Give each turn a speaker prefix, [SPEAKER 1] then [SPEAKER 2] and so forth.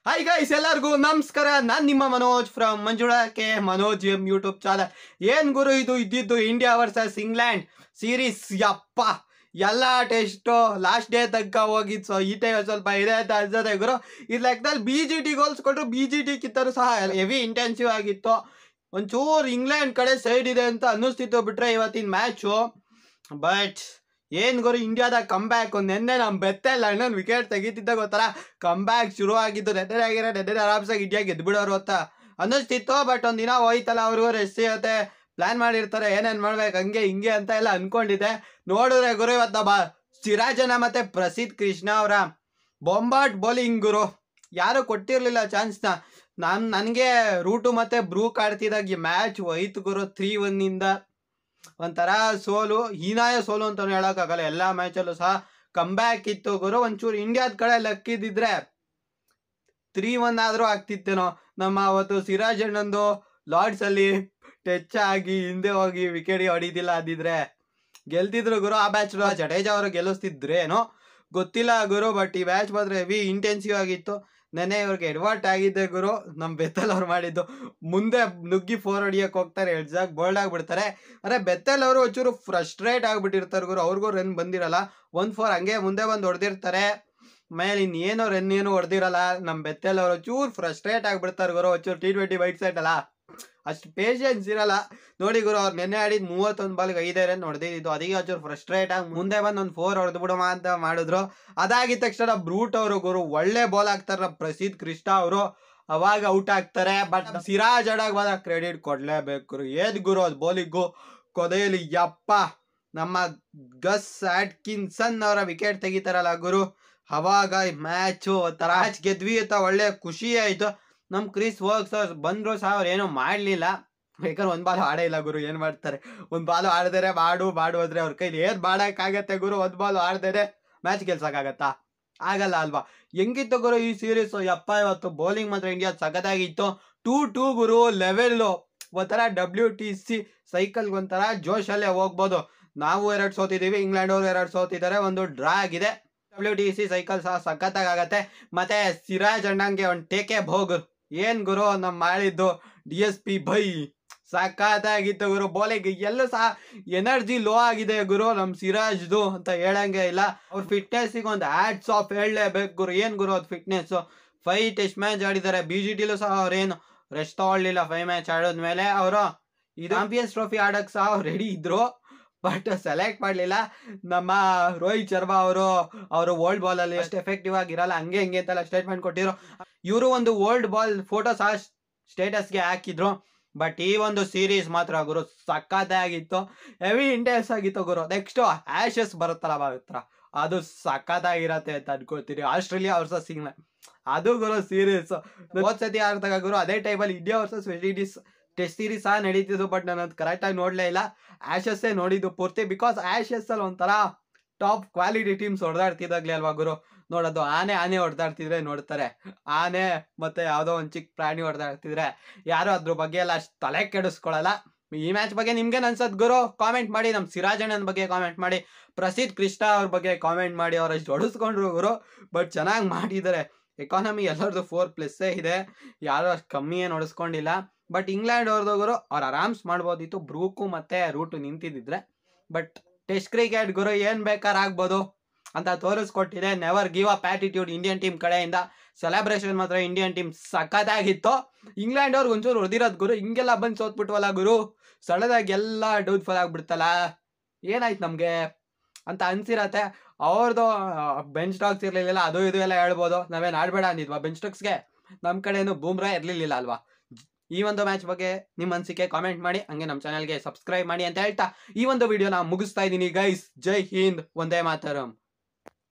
[SPEAKER 1] Hi guys, ಎಲ್ಲರಿಗೂ ನಮಸ್ಕಾರ. ನಾನು ನಿಮ್ಮ ಮನೋಜ್ ಫ್ರಮ್ ಮಂಜುಳಾಕೆ ಮನೋಜ್ ಎಂ ಯೂಟ್ಯೂಬ್ ಚಾನಲ್. ಏನ್ ಗುರು ಇದು ಇದ್ದಿದ್ದು ಇಂಡಿಯಾ ವರ್ಸಸ್ ಇಂಗ್ಲೆಂಡ್ ಸೀರೀಸ್. ಯಪ್ಪ, ಎಲ್ಲ ಟೆಸ್ಟು ಲಾಸ್ಟ್ ಡೇ ತನಕ ಹೋಗಿದ್ದು. ಸೊ ಈ ಟೈಮ್ ಸ್ವಲ್ಪ ಇದೆ ಅಂತ ಅನ್ಸದೆ ಗುರು. ಈ ಲೆಕ್ಕದಲ್ಲಿ BGT ಗೋಲ್ಸ್ ಕೊಟ್ಟರು. BGT ಕಿತ್ತರು ಸಹ ಹೆವಿ ಇಂಟೆನ್ಸಿವ್ ಆಗಿತ್ತು. ಒಂಚೂರು ಇಂಗ್ಲೆಂಡ್ ಕಡೆ ಸೈಡ್ ಇದೆ ಅಂತ ಅನ್ನಿಸ್ತಿತ್ತು ಬಿಟ್ರೆ ಇವತ್ತಿನ ಮ್ಯಾಚು. ಬಟ್ ಏನ್ ಗುರು, ಇಂಡಿಯಾದಾಗ ಕಮ್ ಬ್ಯಾಕ್. ನೆನ್ನೆ ನಮ್ಮ ಬೆತ್ತೆಲ್ಲ ಅಣ್ಣನ ವಿಕೆಟ್ ತೆಗಿತಿದ್ದಾಗ ಗೊತ್ತರ ಕಮ್ ಬ್ಯಾಕ್ ಶುರು ಆಗಿದ್ದು. ನೆನ್ನೆ ಆರಾಮ್ಸಾಗಿ ಇಂಡಿಯಾ ಗೆದ್ಬಿಡೋರು ಅಂತ ಅನ್ನಿಸ್ತಿತ್ತು. ಬಟ್ ಒಂದಿನ ಹೋಯ್ತಲ್ಲ, ಅವ್ರಿಗೂ ರೆಸ್ಟ್ ಸಿಗುತ್ತೆ, ಪ್ಲಾನ್ ಮಾಡಿರ್ತಾರೆ ಏನೇನು ಮಾಡ್ಬೇಕು ಹಂಗೆ ಹಿಂಗೆ ಅಂತ ಎಲ್ಲ ಅನ್ಕೊಂಡಿದ್ದೆ. ನೋಡಿದ್ರೆ ಗುರು ಇವತ್ತು ನಮ್ಮ ಸಿರಾಜನ ಮತ್ತೆ ಪ್ರಸಿದ್ಧ ಕೃಷ್ಣ ಅವರ ಬೊಂಬಾಟ್ ಬೌಲಿಂಗ್ ಗುರು. ಯಾರು ಕೊಟ್ಟಿರಲಿಲ್ಲ ಚಾನ್ಸ್ನ. ನನಗೆ ರೂಟು ಮತ್ತೆ ಬ್ರೂಕ್ ಆಡ್ತಿದ್ದಾಗ ಈ ಮ್ಯಾಚ್ ಹೋಯ್ತು ಗುರು 3-1 ಒಂಥರ ಸೋಲು, ಹೀನಾಯ ಸೋಲು ಅಂತ ಹೇಳೋಕ್ಕಾಗಲ್ಲ. ಎಲ್ಲ ಮ್ಯಾಚಲ್ಲೂ ಸಹ ಕಮ್ ಬ್ಯಾಕ್ ಇತ್ತು ಗುರು. ಒಂಚೂರು ಇಂಡಿಯಾದ ಕಡೆ ಲಕ್ಕಿದ್ದಿದ್ರೆ 3-1 ಆದರೂ ಆಗ್ತಿತ್ತೇನೋ. ನಮ್ಮ ಅವತ್ತು ಸಿರಾಜ್ ಅಣ್ಣಂದು ಲಾರ್ಡ್ಸಲ್ಲಿ ಟಚ್ ಆಗಿ ಹಿಂದೆ ಹೋಗಿ ವಿಕೆಟ್ಗೆ ಹೊಡಿದಿಲ್ಲ ಅಂದಿದ್ರೆ ಗೆಲ್ತಿದ್ರು ಗುರು. ಆ ಮ್ಯಾಚ್ ಜಡೇಜಾ ಅವರು ಗೆಲ್ಲಿಸ್ತಿದ್ರೇನೋ ಗೊತ್ತಿಲ್ಲ ಗುರು. ಬಟ್ ಈ ಮ್ಯಾಚ್ ಮಾತ್ರ ಹೆವಿ ಇಂಟೆನ್ಸಿವ್ ಆಗಿತ್ತು. ನೆನ್ನೆ ಇವ್ರಿಗೆ ಎಡ್ವರ್ಟ್ ಆಗಿದ್ದೆ ಗುರು. ನಮ್ಮ ಬೆತ್ತಲ್ ಅವ್ರು ಮಾಡಿದ್ದು ಮುಂದೆ ನುಗ್ಗಿ 4 ಹೊಡಿಯಕ್ಕೆ ಹೋಗ್ತಾರೆ, ಎಡ್ಜಾಗಿ ಬೋಲ್ಡ್ ಆಗಿಬಿಡ್ತಾರೆ. ಅರೆ ಬೆತ್ತಲ್ ಅವರು ಒಂಚೂರು ಫ್ರಸ್ಟ್ರೇಟ್ ಆಗಿಬಿಟ್ಟಿರ್ತಾರೆ ಗುರು. ಅವ್ರಿಗೂ ರನ್ ಬಂದಿರಲ್ಲ. 1-4 ಹಂಗೆ ಮುಂದೆ ಬಂದು ಹೊಡೆದಿರ್ತಾರೆ, ಮೇಲೆ ಇನ್ನೇನೋ ರನ್ ಏನು ಹೊಡೆದಿರಲ್ಲ. ನಮ್ಮ ಬೆತ್ತಲ್ ಅವರು ಚೂರು ಫ್ರಸ್ಟ್ರೇಟ್ ಆಗಿಬಿಡ್ತಾರೆ ಗುರು. ಒಂಚೂರು T20 ವೈಟ್ ಸೈಡ್ ಅಲ್ಲ, ಅಷ್ಟು ಪೇಷನ್ಸ್ ಇರಲ್ಲ. ನೋಡಿ ಗುರು, ಅವ್ರು ನೆನ್ನೆ ಆಡಿದ್ದು 31 ಬಾಲ್ಗೆ 5 ರನ್ ಹೊಡೆದಿದ್ದು. ಅದಕ್ಕೆ ಒಂಚೂರು ಫ್ರಸ್ಟ್ರೇಟ್ ಆಗಿ ಮುಂದೆ ಬಂದು ಒಂದು 4 ಹೊಡೆದು ಬಿಡುವ ಅಂತ ಮಾಡಿದ್ರು. ಅದಾಗಿದ ತಕ್ಷಣ ಬ್ರೂಟ್ ಅವರು ಗುರು ಒಳ್ಳೆ ಬಾಲ್ ಹಾಕ್ತಾರೆ. ಪ್ರಸಿದ್ಧ ಕೃಷ್ಣ ಅವರು ಅವಾಗ ಔಟ್ ಆಗ್ತಾರೆ. ಬಟ್ ಸಿರಾಜ್ ಆಡಾಗ ಬಂದ ಕ್ರೆಡಿಟ್ ಕೊಡ್ಲೇಬೇಕು ಗುರು. ಏದ್ ಗುರು ಅದು ಬೌಲಿಂಗು ಕೊನೆಯಲ್ಲಿ. ಯಪ್ಪ, ನಮ್ಮ ಗಸ್ ಆಟ್ಕಿನ್ಸನ್ ಅವರ ವಿಕೆಟ್ ತೆಗಿತಾರಲ್ಲ ಗುರು, ಅವಾಗ ಮ್ಯಾಚು ಮ್ಯಾಚ್ ಗೆದ್ವಿ ಅಂತ ಒಳ್ಳೆ ಖುಷಿ ಆಯ್ತು. ನಮ್ಮ ಕ್ರಿಸ್ ವೋಕ್ಸ್ ಅವ್ರು ಬಂದ್ರು ಸಹ ಅವ್ರು ಏನೂ ಮಾಡಲಿಲ್ಲ. ಬೇಕಾದ್ರೆ ಒಂದು ಬಾಲ್ ಆಡೇ ಇಲ್ಲ ಗುರು. ಏನು ಮಾಡ್ತಾರೆ, ಒಂದು ಬಾಲು ಆಡ್ದೇನೆ ಮಾಡು ಅಂದ್ರೆ ಅವ್ರ ಕೈಲಿ ಏನು ಮಾಡೋಕ್ಕಾಗತ್ತೆ ಗುರು. ಒಂದು ಬಾಲು ಆಡ್ದೇನೆ ಮ್ಯಾಚ್ ಗೆಲ್ಸೋಕ್ಕಾಗತ್ತಾ? ಆಗಲ್ಲ ಅಲ್ವಾ. ಹೆಂಗಿತ್ತು ಗುರು ಈ ಸೀರೀಸು. ಯಪ್ಪ, ಇವತ್ತು ಬೌಲಿಂಗ್ ಮಾತ್ರ ಇಂಡಿಯಾ ಸಗದಾಗಿತ್ತು. 2-2 ಗುರು. ಲೆವೆಲ್ಲು ಒಂಥರ WTC ಸೈಕಲ್ಗೆ ಒಂಥರ ಜೋಶಲ್ಲೇ ಹೋಗ್ಬೋದು. ನಾವು 2 ಸೋತಿದ್ದೀವಿ, ಇಂಗ್ಲೆಂಡ್ ಅವರು 2 ಸೋತಿದ್ದಾರೆ, ಒಂದು ಡ್ರಾ ಆಗಿದೆ. WTC ಸೈಕಲ್ ಸಹ ಸಖತ್ತಾಗತ್ತೆ. ಮತ್ತೆ ಸಿರಾಜ್ ಅಣ್ಣಂಗೆ ಒಂದು ಟೇಕೆ ಭೋಗ್. ಏನ್ ಗುರು ನಮ್ಮ ಮಾಡಿದ್ದು DSP ಬೈ ಸಖತ್ತಾಗಿತ್ತು ಗುರು. ಬೌಲಿಂಗ್ ಎಲ್ಲೂ ಸಹ ಎನರ್ಜಿ ಲೋ ಆಗಿದೆ ಗುರು ನಮ್ಮ ಸಿರಾಜ್ದು ಅಂತ ಹೇಳಂಗೆ ಇಲ್ಲ. ಅವ್ರ ಫಿಟ್ನೆಸ್ಸಿಗೆ ಒಂದು ಹ್ಯಾಟ್ಸ್ ಆಫ್ ಹೇಳಲೇಬೇಕು ಗುರು. ಏನು ಗುರು ಅದು ಫಿಟ್ನೆಸ್ಸು. 5 ಟೆಸ್ಟ್ ಮ್ಯಾಚ್ ಆಡಿದ್ದಾರೆ. BGTಲೂ ಸಹ ಅವ್ರೇನು ರೆಸ್ಟ್ ತಗೊಳ್ಳಿಲ್ಲ. 5 ಮ್ಯಾಚ್ ಆಡೋದ್ಮೇಲೆ ಅವರು ಇದು ಚಾಂಪಿಯನ್ಸ್ ಟ್ರೋಫಿ ಆಡೋಕ್ಕೆ ಸಹ ರೆಡಿ ಇದ್ರು, ಬಟ್ ಸೆಲೆಕ್ಟ್ ಮಾಡಲಿಲ್ಲ. ನಮ್ಮ ರೋಹಿತ್ ಶರ್ಮಾ ಅವರು ಓಲ್ಡ್ ಬಾಲಲ್ಲಿ ಅಷ್ಟು ಎಫೆಕ್ಟಿವ್ ಆಗಿರಲ್ಲ, ಹಂಗೆ ಹಿಂಗೆ ಅಂತೆಲ್ಲ ಸ್ಟೇಟ್ಮೆಂಟ್ ಕೊಟ್ಟಿದ್ರು. ಇವರು ಒಂದು ಓಲ್ಡ್ ಬಾಲ್ ಫೋಟೋ ಸಹ ಸ್ಟೇಟಸ್ಗೆ ಹಾಕಿದ್ರು. ಬಟ್ ಈ ಒಂದು ಸೀರೀಸ್ ಮಾತ್ರ ಗುರು ಸಖತ್ತಾಗಿತ್ತು, ಹೆವಿ ಇಂಟೆನ್ಸ್ ಆಗಿತ್ತು ಗುರು. ನೆಕ್ಸ್ಟು ಆ್ಯಶಸ್ ಬರುತ್ತಲ್ಲ ಮಾತ್ರ, ಅದು ಸಖತ್ತಾಗಿರತ್ತೆ ಅಂತ ಅನ್ಕೊಳ್ತೀನಿ. ಆಸ್ಟ್ರೇಲಿಯಾ ವರ್ಸಸ್ ಇಂಗ್ಲೆಂಡ್, ಅದು ಗುರು ಸೀರೀಸ್. ಹೋದ ಸತಿ ಆಡ್ದಾಗ ಗುರು ಅದೇ ಟೈಮಲ್ಲಿ India versus West Indies test series ಸಹ ನಡೀತಿದ್ದು. ಬಟ್ ನಾನು ಅದು ಕರೆಕ್ಟಾಗಿ ನೋಡಲೇ ಇಲ್ಲ, ಆ್ಯಶಸ್ಸೇ ನೋಡಿದ್ದು ಪೂರ್ತಿ. ಬಿಕಾಸ್ ಆ್ಯಶಸ್ಸಲ್ಲಿ ಒಂಥರ ಟಾಪ್ ಕ್ವಾಲಿಟಿ ಟೀಮ್ಸ್ ಹೊಡೆದಾಡ್ತಿದ್ದಾಗಲೇ ಅಲ್ವಾ ಗುರು ನೋಡೋದು. ಆನೆ ಹೊಡೆದಾಡ್ತಿದ್ರೆ ನೋಡ್ತಾರೆ, ಆನೆ ಮತ್ತೆ ಯಾವುದೋ ಒಂದು ಚಿಕ್ಕ ಪ್ರಾಣಿ ಹೊಡೆದಾಡ್ತಿದ್ರೆ ಯಾರು ಅದ್ರ ಬಗ್ಗೆ ಎಲ್ಲ ಅಷ್ಟು ತಲೆ ಕೆಡಿಸ್ಕೊಳ್ಳಲ್ಲ. ಈ ಮ್ಯಾಚ್ ಬಗ್ಗೆ ನಿಮ್ಗೇನು ಅನ್ಸತ್ ಗುರು ಕಾಮೆಂಟ್ ಮಾಡಿ. ನಮ್ಮ ಸಿರಾಜ್ ಅಣ್ಣನ ಬಗ್ಗೆ ಕಾಮೆಂಟ್ ಮಾಡಿ, ಪ್ರಸಿದ್ಧ ಕೃಷ್ಣ ಅವ್ರ ಬಗ್ಗೆ ಕಾಮೆಂಟ್ ಮಾಡಿ. ಅವರಷ್ಟು ಹೊಡೆಸ್ಕೊಂಡ್ರು ಗುರು, ಬಟ್ ಚೆನ್ನಾಗಿ ಮಾಡಿದ್ದಾರೆ. ಎಕಾನಮಿ ಎಲ್ಲರದು 4+ ಇದೆ, ಯಾರು ಅಷ್ಟು ಕಮ್ಮಿ ಏನು ಹೊಡೆಸ್ಕೊಂಡಿಲ್ಲ. ಬಟ್ ಇಂಗ್ಲೆಂಡ್ ಅವ್ರದ್ದು ಗುರು ಅವ್ರು ಆರಾಮ್ಸ್ ಮಾಡ್ಬೋದಿತ್ತು, ಬ್ರೂಕು ಮತ್ತೆ ರೂಟು ನಿಂತಿದ್ದಿದ್ರೆ. ಬಟ್ ಟೆಸ್ಟ್ ಕ್ರಿಕೆಟ್ ಗುರು ಏನು ಬೇಕಾದ್ರೆ ಆಗ್ಬೋದು ಅಂತ ತೋರಿಸ್ಕೊಟ್ಟಿದೆ. Never give up attitude Indian team ಕಡೆಯಿಂದ. ಸೆಲೆಬ್ರೇಷನ್ ಮಾತ್ರ ಇಂಡಿಯನ್ ಟೀಮ್ ಸಖತ್ತಾಗಿತ್ತು. ಇಂಗ್ಲೆಂಡ್ ಅವ್ರಿಗೆ ಒಂಚೂರು ಹೊಡೆದಿರೋದು ಗುರು, ಹಿಂಗೆಲ್ಲ ಬಂದು ಸೋತ್ಬಿಟ್ವಲ್ಲ ಗುರು, ಸಡನ್ನಾಗಿ ಎಲ್ಲ ಡೌನ್ಫಾಲ್ ಆಗಿಬಿಡ್ತಲ್ಲ, ಏನಾಯ್ತು ನಮಗೆ ಅಂತ ಅನ್ಸಿರತ್ತೆ. ಅವ್ರದ್ದು ಬೆಂಚ್ ಸ್ಟಾಕ್ಸ್ ಇರಲಿಲ್ಲ, ಅದು ಇದು ಎಲ್ಲ ಹೇಳ್ಬೋದು. ನಾವೇನು ಆಡಬೇಡ ಅಂದಿದ್ವಾ ಬೆಂಚ್ ಸ್ಟಾಕ್ಸ್ಗೆ? ನಮ್ಮ ಕಡೆನೂ ಬೂಮ್ರಾ ಇರಲಿಲ್ಲ ಅಲ್ವಾ. ಈ ಒಂದು ಮ್ಯಾಚ್ ಬಗ್ಗೆ ನಿಮ್ಮ ಅನಿಸಿಕೆ ಕಾಮೆಂಟ್ ಮಾಡಿ, ಹಂಗೆ ನಮ್ಮ ಚಾನಲ್ಗೆ ಸಬ್ಸ್ಕ್ರೈಬ್ ಮಾಡಿ ಅಂತ ಹೇಳ್ತಾ ಈ ಒಂದು ವಿಡಿಯೋನ ಮುಗಿಸ್ತಾ ಇದ್ದೀನಿ ಗೈಸ್. ಜೈ ಹಿಂದ್, ವಂದೇ ಮಾತರಂ.